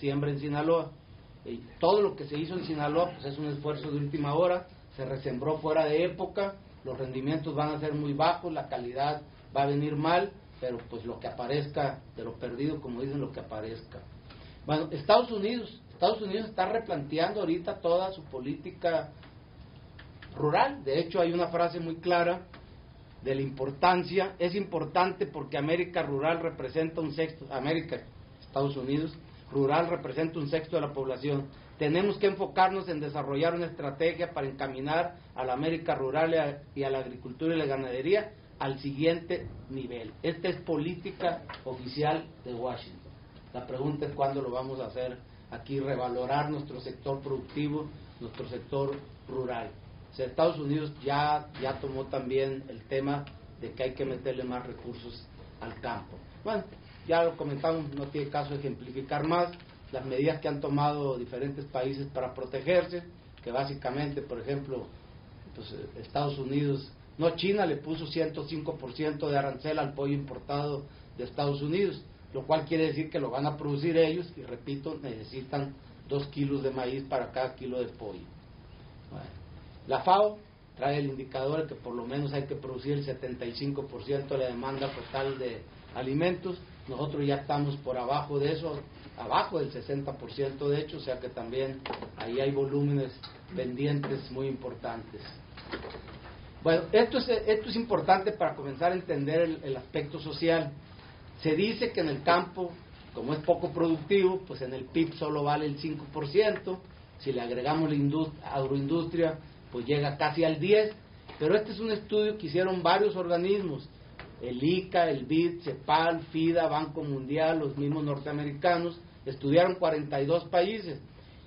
siembra en Sinaloa. Todo lo que se hizo en Sinaloa pues es un esfuerzo de última hora, se resembró fuera de época, los rendimientos van a ser muy bajos, la calidad va a venir mal, pero pues lo que aparezca de lo perdido, como dicen, lo que aparezca. Bueno, Estados Unidos está replanteando ahorita toda su política rural. De hecho, hay una frase muy clara de la importancia. Es importante porque América rural representa un sexto, Estados Unidos rural representa un sexto de la población. Tenemos que enfocarnos en desarrollar una estrategia para encaminar a la América rural y a la agricultura y la ganadería al siguiente nivel. Esta es política oficial de Washington. La pregunta es cuándo lo vamos a hacer aquí, revalorar nuestro sector productivo, nuestro sector rural. O sea, Estados Unidos ya tomó también el tema de que hay que meterle más recursos al campo. Bueno, ya lo comentamos, no tiene caso ejemplificar más las medidas que han tomado diferentes países para protegerse, que básicamente, por ejemplo, pues Estados Unidos, China le puso 105% de arancel al pollo importado de Estados Unidos, lo cual quiere decir que lo van a producir ellos, y repito, necesitan 2 kilos de maíz para cada kilo de pollo. Bueno, la FAO trae el indicador de que por lo menos hay que producir el 75% de la demanda total de alimentos. Nosotros ya estamos por abajo de eso, abajo del 60% de hecho, o sea que también ahí hay volúmenes pendientes muy importantes. Bueno, esto es importante para comenzar a entender el aspecto social. Se dice que en el campo, como es poco productivo, pues en el PIB solo vale el 5%, si le agregamos la agroindustria, pues llega casi al 10%, pero este es un estudio que hicieron varios organismos, el ICA, el BID, CEPAL, FIDA, Banco Mundial, los mismos norteamericanos, estudiaron 42 países,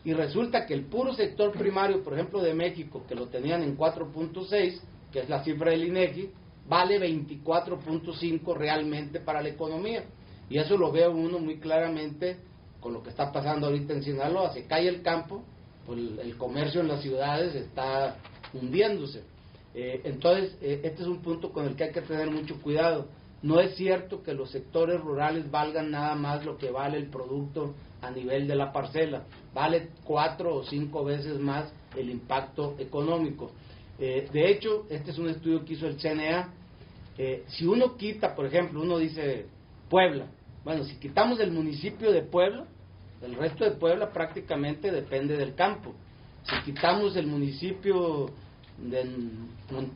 y resulta que el puro sector primario, por ejemplo de México, que lo tenían en 4.6, que es la cifra del INEGI, vale 24.5 realmente para la economía, y eso lo veo uno muy claramente con lo que está pasando ahorita en Sinaloa. Se cae el campo, pues el comercio en las ciudades está hundiéndose. Entonces, este es un punto con el que hay que tener mucho cuidado. No es cierto que los sectores rurales valgan nada más lo que vale el producto a nivel de la parcela, vale 4 o 5 veces más el impacto económico. De hecho, este es un estudio que hizo el CNA. Si uno quita, por ejemplo, uno dice Puebla, bueno, si quitamos el municipio de Puebla, el resto de Puebla prácticamente depende del campo. Si quitamos el municipio de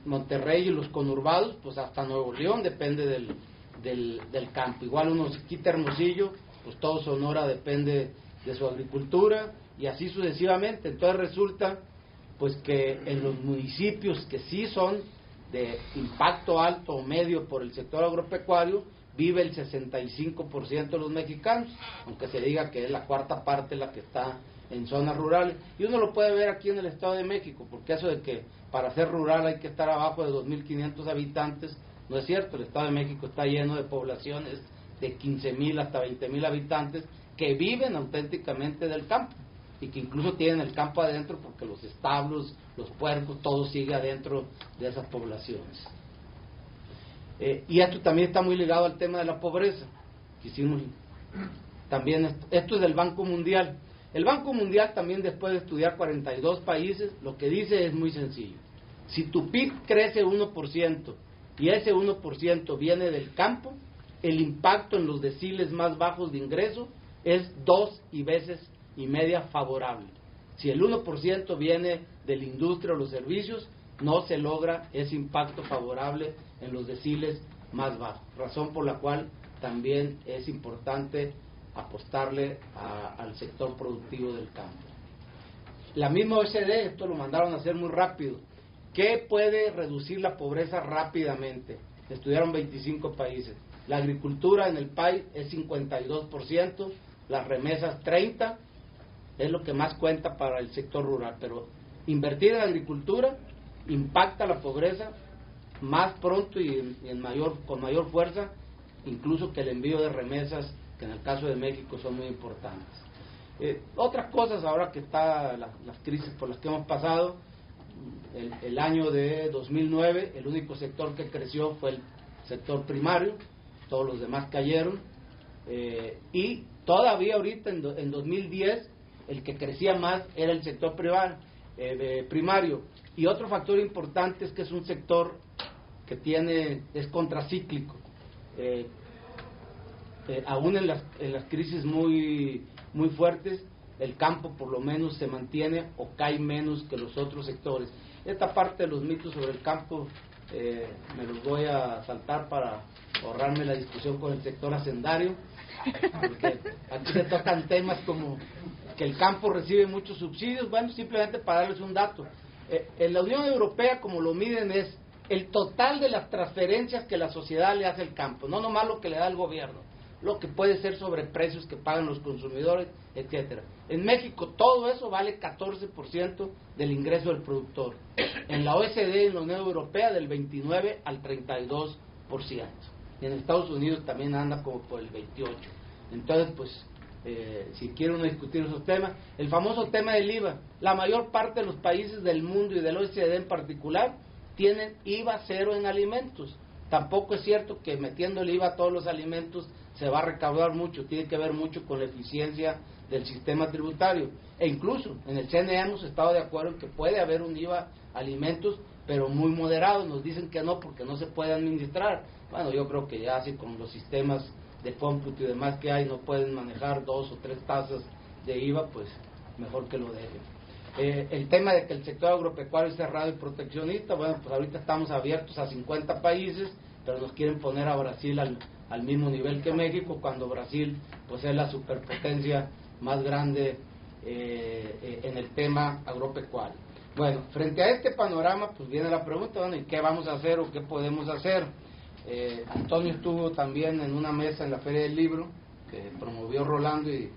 Monterrey y los conurbados, pues hasta Nuevo León depende del campo. Igual uno se quita Hermosillo, pues todo Sonora depende de su agricultura, y así sucesivamente. Entonces resulta pues que en los municipios que sí son de impacto alto o medio por el sector agropecuario, vive el 65% de los mexicanos, aunque se diga que es la cuarta parte la que está en zonas rurales. Y uno lo puede ver aquí en el Estado de México, porque eso de que para ser rural hay que estar abajo de 2.500 habitantes, no es cierto. El Estado de México está lleno de poblaciones de 15.000 hasta 20.000 habitantes que viven auténticamente del campo, y que incluso tienen el campo adentro, porque los establos, los puercos, todo sigue adentro de esas poblaciones. Y esto también está muy ligado al tema de la pobreza. Hicimos también esto es del Banco Mundial. El Banco Mundial también, después de estudiar 42 países, lo que dice es muy sencillo. Si tu PIB crece 1% y ese 1% viene del campo, el impacto en los deciles más bajos de ingreso es 2,5 veces favorable. Si el 1% viene de la industria o los servicios, no se logra ese impacto favorable en los deciles más bajos, razón por la cual también es importante apostarle al sector productivo del campo. La misma OECD, esto lo mandaron a hacer muy rápido. ¿Qué puede reducir la pobreza rápidamente? Estudiaron 25 países. La agricultura en el país es 52%, las remesas 30%, es lo que más cuenta para el sector rural, pero invertir en agricultura impacta la pobreza más pronto y con mayor fuerza, incluso que el envío de remesas, que en el caso de México son muy importantes. Otras cosas, ahora que está las crisis por las que hemos pasado, el año de 2009, el único sector que creció fue el sector primario, todos los demás cayeron, y Todavía ahorita en 2010 el que crecía más era el sector primario. Y otro factor importante es que es un sector que es contracíclico. Aún en las crisis muy fuertes, el campo por lo menos se mantiene o cae menos que los otros sectores. Esta parte de los mitos sobre el campo me los voy a saltar para ahorrarme la discusión con el sector hacendario, porque aquí se tocan temas como que el campo recibe muchos subsidios. Bueno, simplemente para darles un dato, en la Unión Europea, como lo miden, es el total de las transferencias que la sociedad le hace al campo, no nomás lo que le da el gobierno, lo que puede ser sobre precios que pagan los consumidores, etcétera. En México todo eso vale 14% del ingreso del productor. En la OECD, en la Unión Europea, del 29 al 32%. Y en Estados Unidos también anda como por el 28%. Entonces, pues, si quiere uno discutir esos temas, el famoso tema del IVA, la mayor parte de los países del mundo y del OECD en particular tienen IVA cero en alimentos. Tampoco es cierto que metiendo el IVA a todos los alimentos se va a recaudar mucho, tiene que ver mucho con la eficiencia del sistema tributario. E incluso en el CNE hemos estado de acuerdo en que puede haber un IVA alimentos, pero muy moderado. Nos dicen que no, porque no se puede administrar. Bueno, yo creo que ya así con los sistemas de cómputo y demás que hay, no pueden manejar 2 o 3 tasas de IVA, pues mejor que lo dejen. El tema de que el sector agropecuario es cerrado y proteccionista, bueno, pues ahorita estamos abiertos a 50 países, pero nos quieren poner a Brasil al mismo nivel que México, cuando Brasil pues es la superpotencia más grande en el tema agropecuario. Bueno, frente a este panorama, pues viene la pregunta, bueno, ¿y qué vamos a hacer o qué podemos hacer? Antonio estuvo también en una mesa en la Feria del Libro, que promovió Rolando, y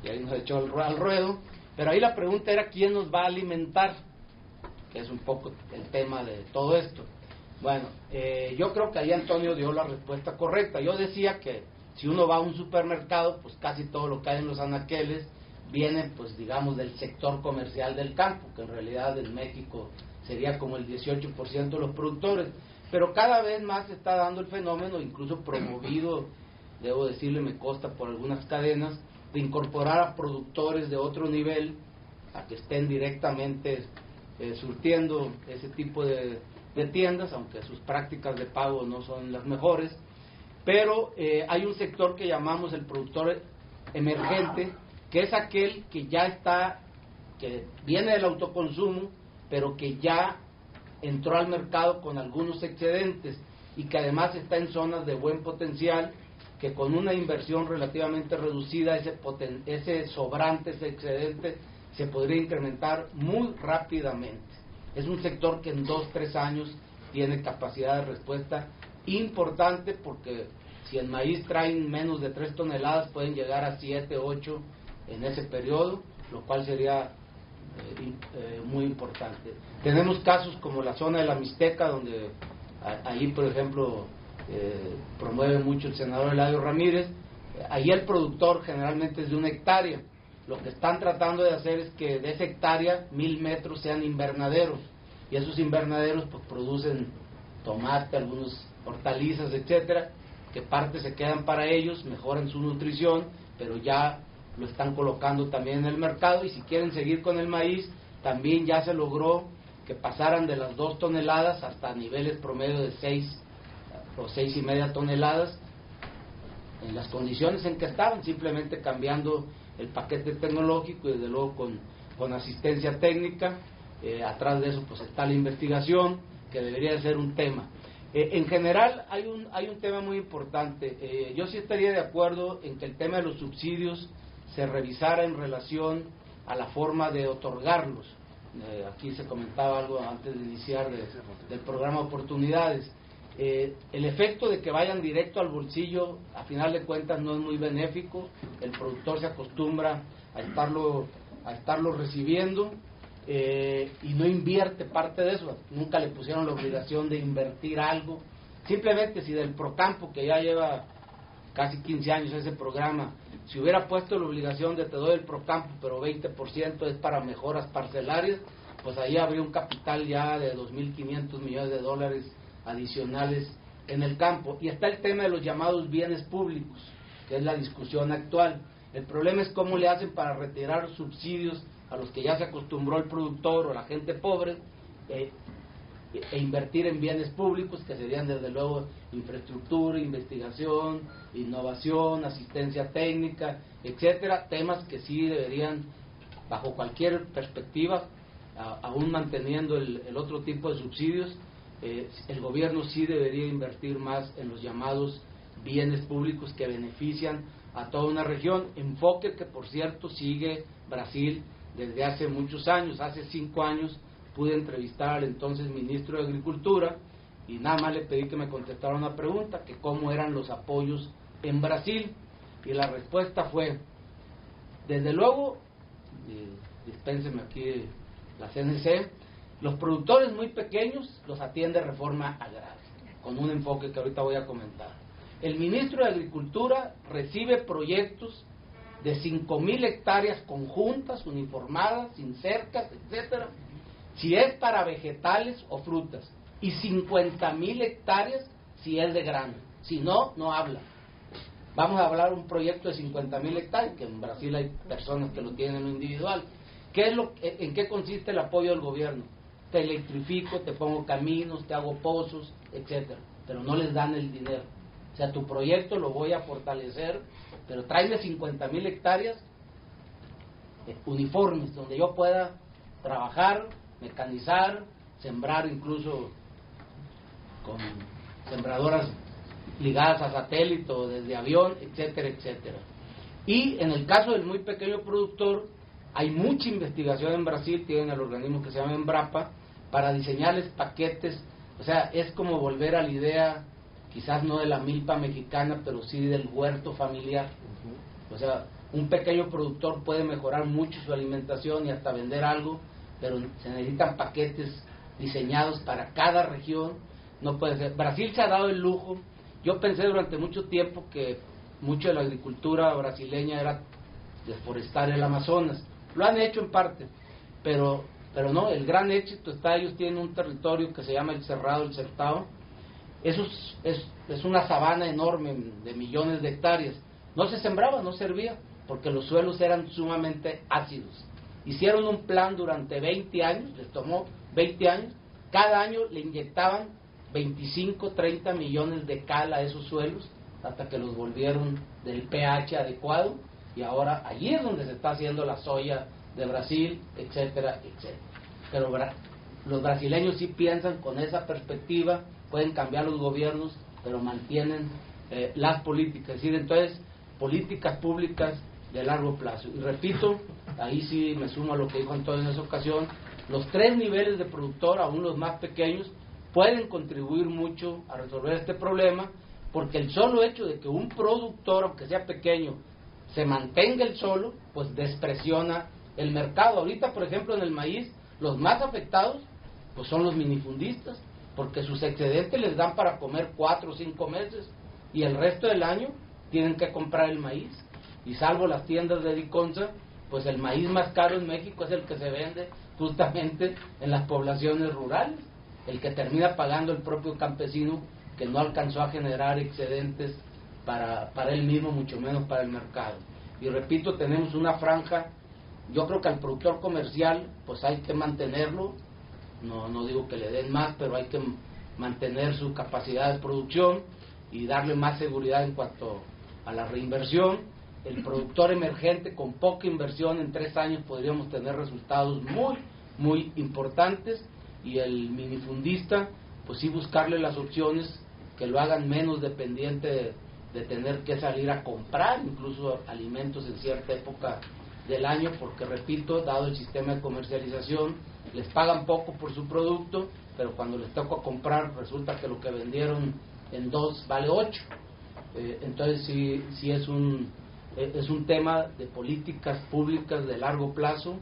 ahí nos echó al ruedo, pero ahí la pregunta era ¿quién nos va a alimentar? Que es un poco el tema de todo esto. Bueno, yo creo que ahí Antonio dio la respuesta correcta. Yo decía que si uno va a un supermercado, pues casi todo lo que hay en los anaqueles viene, pues digamos, del sector comercial del campo, que en realidad en México sería como el 18% de los productores. Pero cada vez más se está dando el fenómeno, incluso promovido, debo decirle, me consta por algunas cadenas, de incorporar a productores de otro nivel a que estén directamente surtiendo ese tipo de tiendas, aunque sus prácticas de pago no son las mejores. Pero hay un sector que llamamos el productor emergente, que es aquel que ya está, que viene del autoconsumo, pero que ya entró al mercado con algunos excedentes y que además está en zonas de buen potencial, que con una inversión relativamente reducida ese sobrante, ese excedente, se podría incrementar muy rápidamente. Es un sector que en 2-3 años tiene capacidad de respuesta importante, porque si el maíz traen menos de 3 toneladas, pueden llegar a 7-8 en ese periodo, lo cual sería muy importante. Tenemos casos como la zona de la Mixteca, donde ahí, por ejemplo, promueve mucho el senador Eladio Ramírez. Ahí el productor generalmente es de 1 hectárea. Lo que están tratando de hacer es que de esa hectárea 1000 metros sean invernaderos, y esos invernaderos pues producen tomate, algunos hortalizas, etcétera, que parte se quedan para ellos, mejoran su nutrición, pero ya lo están colocando también en el mercado. Y si quieren seguir con el maíz, también ya se logró que pasaran de las 2 toneladas hasta niveles promedio de 6 o 6,5 toneladas, en las condiciones en que estaban, simplemente cambiando el paquete tecnológico y desde luego con asistencia técnica. Atrás de eso pues está la investigación, que debería de ser un tema. En general hay un tema muy importante. Yo sí estaría de acuerdo en que el tema de los subsidios se revisara en relación a la forma de otorgarlos. Aquí se comentaba algo antes de iniciar del programa Oportunidades. El efecto de que vayan directo al bolsillo, a final de cuentas, no es muy benéfico. El productor se acostumbra a estarlo recibiendo y no invierte parte de eso. Nunca le pusieron la obligación de invertir algo. Simplemente, si del Procampo, que ya lleva casi 15 años ese programa, si hubiera puesto la obligación de te doy el Procampo, pero 20% es para mejoras parcelarias, pues ahí habría un capital ya de $2.500 millones adicionales en el campo. Y está el tema de los llamados bienes públicos, que es la discusión actual. El problema es cómo le hacen para retirar los subsidios a los que ya se acostumbró el productor o la gente pobre, e invertir en bienes públicos, que serían desde luego infraestructura, investigación, innovación, asistencia técnica, etcétera, temas que sí deberían, bajo cualquier perspectiva, aún manteniendo el otro tipo de subsidios, el gobierno sí debería invertir más en los llamados bienes públicos que benefician a toda una región, enfoque que por cierto sigue Brasil desde hace muchos años. Hace 5 años pude entrevistar al entonces ministro de Agricultura y nada más le pedí que me contestara una pregunta, que cómo eran los apoyos en Brasil, y la respuesta fue, desde luego, dispénseme aquí la CNC, los productores muy pequeños los atiende Reforma Agraria, con un enfoque que ahorita voy a comentar. El ministro de Agricultura recibe proyectos de 5,000 hectáreas conjuntas, uniformadas, sin cercas, etcétera, si es para vegetales o frutas, y 50,000 hectáreas si es de grano. Si no, no habla. Vamos a hablar de un proyecto de 50,000 hectáreas, que en Brasil hay personas que lo tienen en lo individual. ¿En qué consiste el apoyo del gobierno? Te electrifico, te pongo caminos, te hago pozos, etcétera, pero no les dan el dinero. O sea, tu proyecto lo voy a fortalecer, pero tráeme 50,000 hectáreas uniformes, donde yo pueda trabajar, mecanizar, sembrar incluso con sembradoras ligadas a satélite o desde avión, etcétera, etcétera. Y en el caso del muy pequeño productor, hay mucha investigación en Brasil, tienen el organismo que se llama Embrapa, para diseñarles paquetes. O sea, es como volver a la idea, quizás no de la milpa mexicana, pero sí del huerto familiar. O sea, un pequeño productor puede mejorar mucho su alimentación y hasta vender algo, pero se necesitan paquetes diseñados para cada región. No puede ser. Brasil se ha dado el lujo. Yo pensé durante mucho tiempo que mucho de la agricultura brasileña era deforestar el Amazonas. Lo han hecho en parte, pero no, el gran éxito está, ellos tienen un territorio que se llama el Cerrado, el Certado. Eso es una sabana enorme de millones de hectáreas. No se sembraba, no servía, porque los suelos eran sumamente ácidos. Hicieron un plan durante 20 años, les tomó 20 años, cada año le inyectaban 25, 30 millones de cal a esos suelos, hasta que los volvieron del pH adecuado, y ahora allí es donde se está haciendo la soya de Brasil, etcétera, etcétera. Pero los brasileños sí piensan con esa perspectiva, pueden cambiar los gobiernos, pero mantienen las políticas, es decir, entonces, políticas públicas de largo plazo. Y repito, ahí sí me sumo a lo que dijo Antonio en esa ocasión, los 3 niveles de productor, aún los más pequeños, pueden contribuir mucho a resolver este problema, porque el solo hecho de que un productor, aunque sea pequeño, se mantenga el solo, pues despresiona el mercado. Ahorita, por ejemplo, en el maíz, los más afectados pues son los minifundistas, porque sus excedentes les dan para comer 4 o 5 meses, y el resto del año tienen que comprar el maíz, y salvo las tiendas de Diconsa, pues el maíz más caro en México es el que se vende justamente en las poblaciones rurales, el que termina pagando el propio campesino, que no alcanzó a generar excedentes para él mismo, mucho menos para el mercado. Y repito, tenemos una franja. Yo creo que al productor comercial pues hay que mantenerlo, no digo que le den más, pero hay que mantener su capacidad de producción y darle más seguridad en cuanto a la reinversión. El productor emergente, con poca inversión, en 3 años podríamos tener resultados muy, muy importantes, y el minifundista, pues sí buscarle las opciones que lo hagan menos dependiente de tener que salir a comprar incluso alimentos en cierta época del año, porque repito, dado el sistema de comercialización, les pagan poco por su producto, pero cuando les toca comprar resulta que lo que vendieron en 2 vale 8. Entonces sí es un tema de políticas públicas de largo plazo,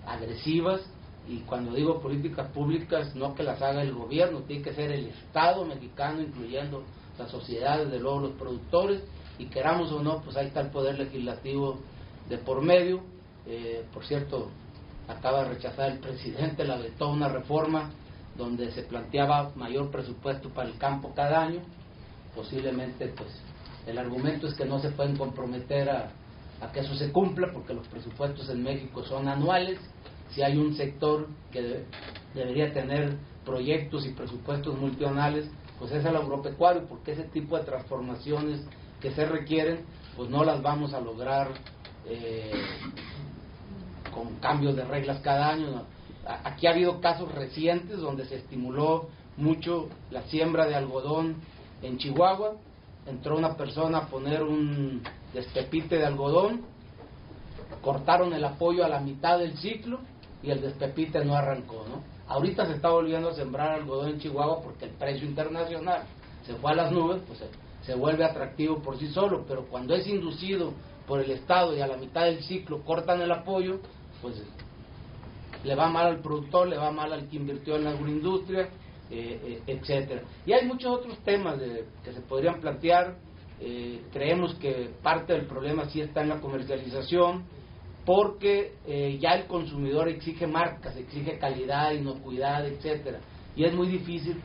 agresivas, y cuando digo políticas públicas, no que las haga el gobierno, tiene que ser el Estado mexicano, incluyendo la sociedad, desde luego los productores, y queramos o no, pues ahí está el poder legislativo de por medio. Por cierto, acaba de rechazar el presidente, la vetó una reforma donde se planteaba mayor presupuesto para el campo cada año. Posiblemente pues el argumento es que no se pueden comprometer a a que eso se cumpla, porque los presupuestos en México son anuales. Si hay un sector que debería tener proyectos y presupuestos multianuales, pues es el agropecuario, porque ese tipo de transformaciones que se requieren, pues no las vamos a lograr con cambios de reglas cada año, ¿no? Aquí ha habido casos recientes donde se estimuló mucho la siembra de algodón en Chihuahua. Entró una persona a poner un despepite de algodón, cortaron el apoyo a la mitad del ciclo y el despepite no arrancó, ¿no? Ahorita se está volviendo a sembrar algodón en Chihuahua porque el precio internacional se fue a las nubes, pues se vuelve atractivo por sí solo, pero cuando es inducido por el Estado y a la mitad del ciclo cortan el apoyo, pues le va mal al productor, le va mal al que invirtió en la agroindustria, etcétera. Y hay muchos otros temas que se podrían plantear. Creemos que parte del problema sí está en la comercialización, porque ya el consumidor exige marcas, exige calidad, inocuidad, etcétera, y es muy difícil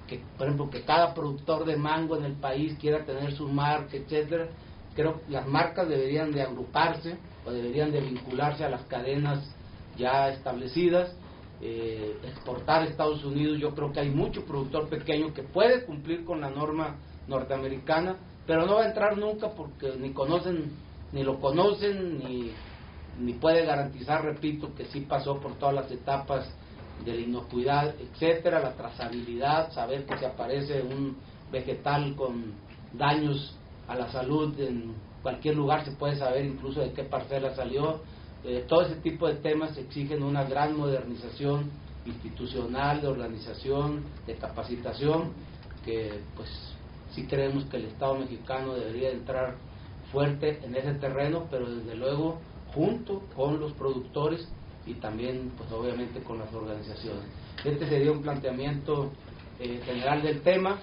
que, por ejemplo, que cada productor de mango en el país quiera tener su marca, etcétera. Creo que las marcas deberían de agruparse o deberían de vincularse a las cadenas ya establecidas. Exportar a Estados Unidos, yo creo que hay mucho productor pequeño que puede cumplir con la norma norteamericana, pero no va a entrar nunca porque ni lo conocen, ni puede garantizar, repito, que sí pasó por todas las etapas de la inocuidad, etcétera, la trazabilidad, saber que si aparece un vegetal con daños a la salud en cualquier lugar se puede saber incluso de qué parcela salió. Todo ese tipo de temas exigen una gran modernización institucional, de organización, de capacitación, que pues sí creemos que el Estado mexicano debería entrar fuerte en ese terreno, pero desde luego junto con los productores y también pues obviamente con las organizaciones. Este sería un planteamiento general del tema.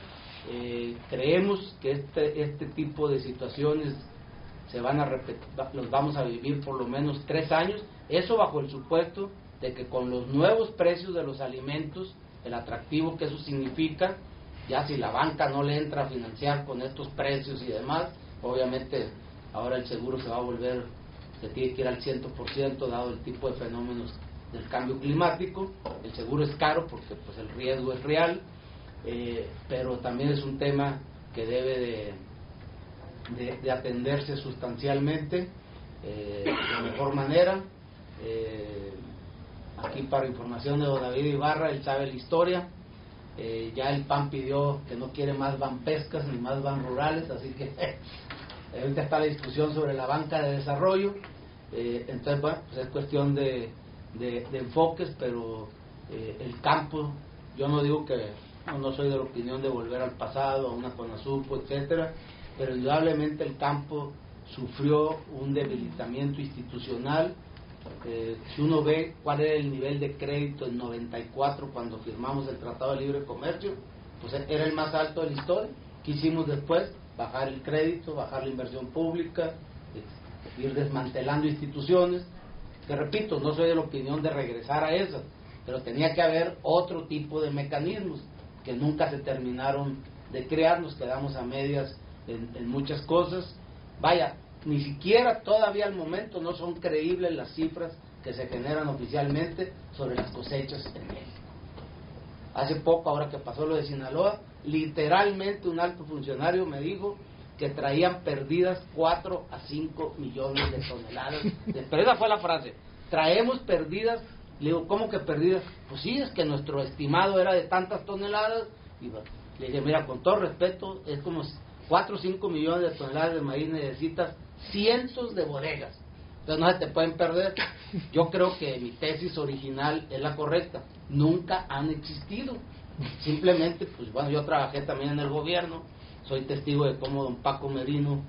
Creemos que este tipo de situaciones se van a repetir, los vamos a vivir por lo menos 3 años, eso bajo el supuesto de que con los nuevos precios de los alimentos, el atractivo que eso significa, ya si la banca no le entra a financiar con estos precios y demás, obviamente ahora el seguro se va a volver, se tiene que ir al 100% dado el tipo de fenómenos del cambio climático. El seguro es caro porque pues el riesgo es real, pero también es un tema que debe de atenderse sustancialmente, de la mejor manera. Aquí para información de don David Ibarra, él sabe la historia. Ya el PAN pidió que no quiere más banpescas ni más ban rurales, así que ahorita está la discusión sobre la banca de desarrollo. Entonces bueno, pues es cuestión de enfoques, pero el campo, yo no digo que no soy de la opinión de volver al pasado, a una CONASUPO, etcétera, pero indudablemente el campo sufrió un debilitamiento institucional. Si uno ve cuál era el nivel de crédito en 94 cuando firmamos el Tratado de Libre Comercio, pues era el más alto de la historia. ¿Qué hicimos después? Bajar el crédito, bajar la inversión pública, ir desmantelando instituciones, que repito, no soy de la opinión de regresar a esas, pero tenía que haber otro tipo de mecanismos que nunca se terminaron de crear, nos quedamos a medias en muchas cosas. Vaya, ni siquiera todavía al momento no son creíbles las cifras que se generan oficialmente sobre las cosechas en México. Hace poco, ahora que pasó lo de Sinaloa, literalmente un alto funcionario me dijo que traían perdidas 4 a 5 millones de toneladas. Pero esa fue la frase, traemos perdidas. Le digo, ¿cómo que perdidas? Pues sí, es que nuestro estimado era de tantas toneladas. Y le dije, mira, con todo respeto, es como 4 o 5 millones de toneladas de maíz, necesitas cientos de bodegas, entonces no se te pueden perder. Yo creo que mi tesis original es la correcta, nunca han existido, simplemente, pues bueno, yo trabajé también en el gobierno, soy testigo de cómo don Paco Medino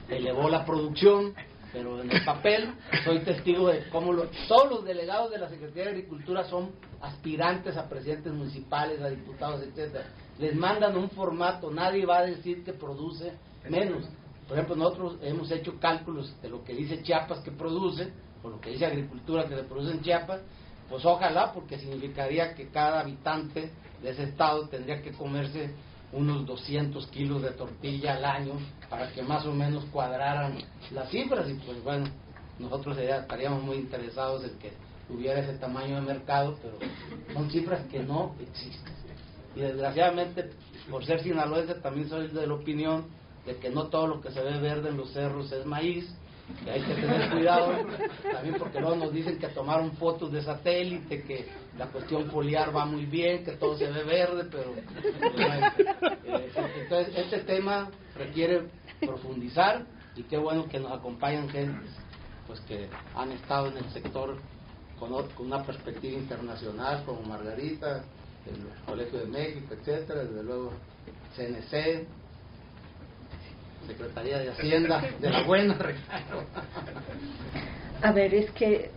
elevó la producción, pero en el papel soy testigo de cómo todos los delegados de la Secretaría de Agricultura son aspirantes a presidentes municipales, a diputados, etcétera. Les mandan un formato, nadie va a decir que produce menos. Por ejemplo, nosotros hemos hecho cálculos de lo que dice Chiapas que produce, o lo que dice Agricultura que se produce en Chiapas, pues ojalá, porque significaría que cada habitante de ese estado tendría que comerse unos 200 kilos de tortilla al año para que más o menos cuadraran las cifras, y pues bueno, nosotros ya estaríamos muy interesados en que hubiera ese tamaño de mercado, pero son cifras que no existen. Y desgraciadamente, por ser sinaloense, también soy de la opinión de que no todo lo que se ve verde en los cerros es maíz, que hay que tener cuidado, también porque luego nos dicen que tomaron fotos de satélite, que la cuestión foliar va muy bien, que todo se ve verde, pero entonces este tema requiere profundizar, y qué bueno que nos acompañan gentes pues que han estado en el sector con una perspectiva internacional, como Margarita, el Colegio de México, etcétera, desde luego CNC, Secretaría de Hacienda, de la buena, Ricardo. A ver, es que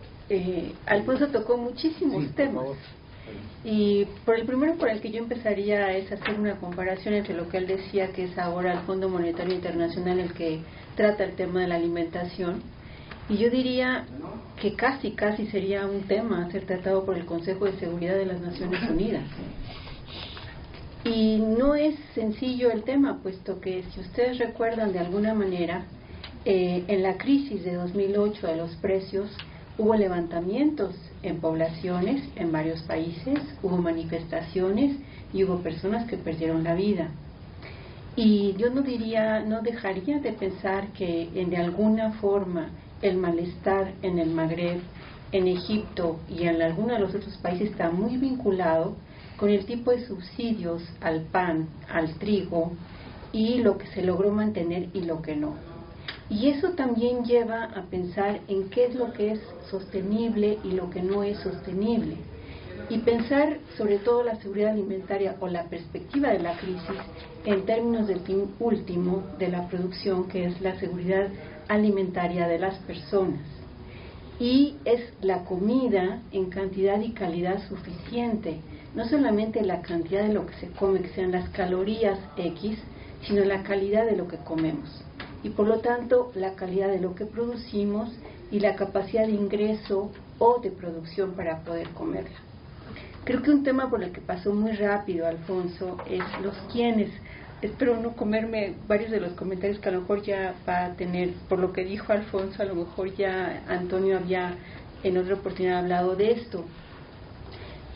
Alfonso tocó muchísimos temas. Y el primero por el que yo empezaría es hacer una comparación entre lo que él decía, que es ahora el Fondo Monetario Internacional el que trata el tema de la alimentación. Y yo diría que casi sería un tema a ser tratado por el Consejo de Seguridad de las Naciones Unidas. Y no es sencillo el tema, puesto que si ustedes recuerdan de alguna manera, en la crisis de 2008 de los precios, hubo levantamientos en poblaciones en varios países, hubo manifestaciones y hubo personas que perdieron la vida. Y yo no dejaría de pensar que de alguna forma el malestar en el Magreb, en Egipto y en algunos de los otros países está muy vinculado con el tipo de subsidios al pan, al trigo, y lo que se logró mantener y lo que no. Y eso también lleva a pensar en qué es lo que es sostenible y lo que no es sostenible. Y pensar sobre todo la seguridad alimentaria o la perspectiva de la crisis en términos del fin último de la producción, que es la seguridad alimentaria de las personas. Y es la comida en cantidad y calidad suficiente, no solamente la cantidad de lo que se come, que sean las calorías X, sino la calidad de lo que comemos. Y por lo tanto, la calidad de lo que producimos y la capacidad de ingreso o de producción para poder comerla. Creo que un tema por el que pasó muy rápido Alfonso es los quiénes. Espero no comerme varios de los comentarios que a lo mejor ya va a tener, por lo que dijo Alfonso, a lo mejor ya Antonio había en otra oportunidad hablado de esto.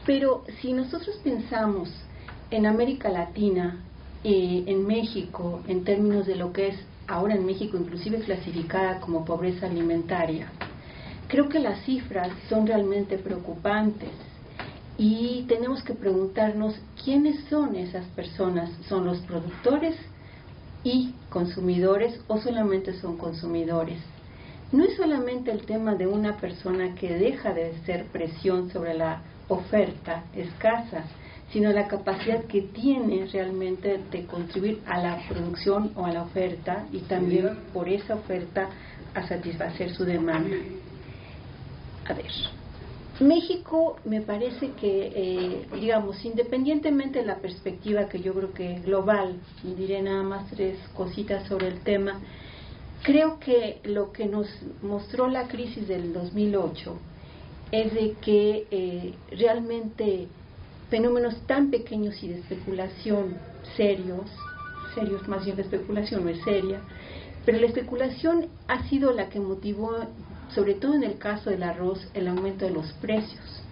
Pero si nosotros pensamos en América Latina, en México, en términos de lo que es ahora en México inclusive clasificada como pobreza alimentaria, creo que las cifras son realmente preocupantes. Y tenemos que preguntarnos quiénes son esas personas. ¿Son los productores y consumidores o solamente son consumidores? No es solamente el tema de una persona que deja de ser presión sobre la oferta escasa, sino la capacidad que tiene realmente de contribuir a la producción o a la oferta, y también por esa oferta a satisfacer su demanda. A ver, México me parece que, digamos, independientemente de la perspectiva que yo creo que global, y diré nada más 3 cositas sobre el tema, creo que lo que nos mostró la crisis del 2008 es de que realmente fenómenos tan pequeños y de especulación serios más bien, la especulación no es seria, pero la especulación ha sido la que motivó, sobre todo en el caso del arroz, el aumento de los precios.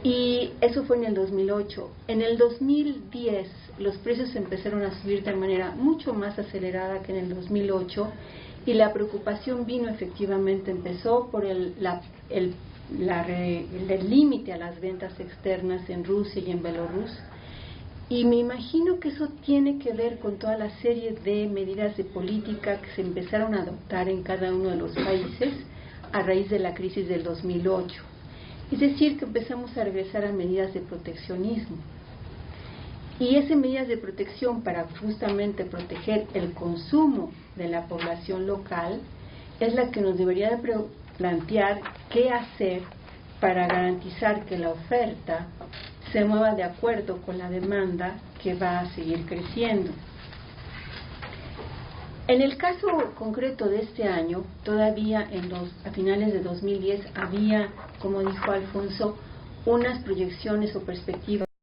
Y eso fue en el 2008. En el 2010 los precios empezaron a subir de manera mucho más acelerada que en el 2008, y la preocupación vino efectivamente, empezó por el límite a las ventas externas en Rusia y en Bielorrusia. Y me imagino que eso tiene que ver con toda la serie de medidas de política que se empezaron a adoptar en cada uno de los países a raíz de la crisis del 2008. Es decir, que empezamos a regresar a medidas de proteccionismo. Y esas medidas de protección para justamente proteger el consumo de la población local es la que nos debería de plantear qué hacer para garantizar que la oferta se mueva de acuerdo con la demanda, que va a seguir creciendo. En el caso concreto de este año, todavía a finales de 2010 había, como dijo Alfonso, unas proyecciones o perspectivas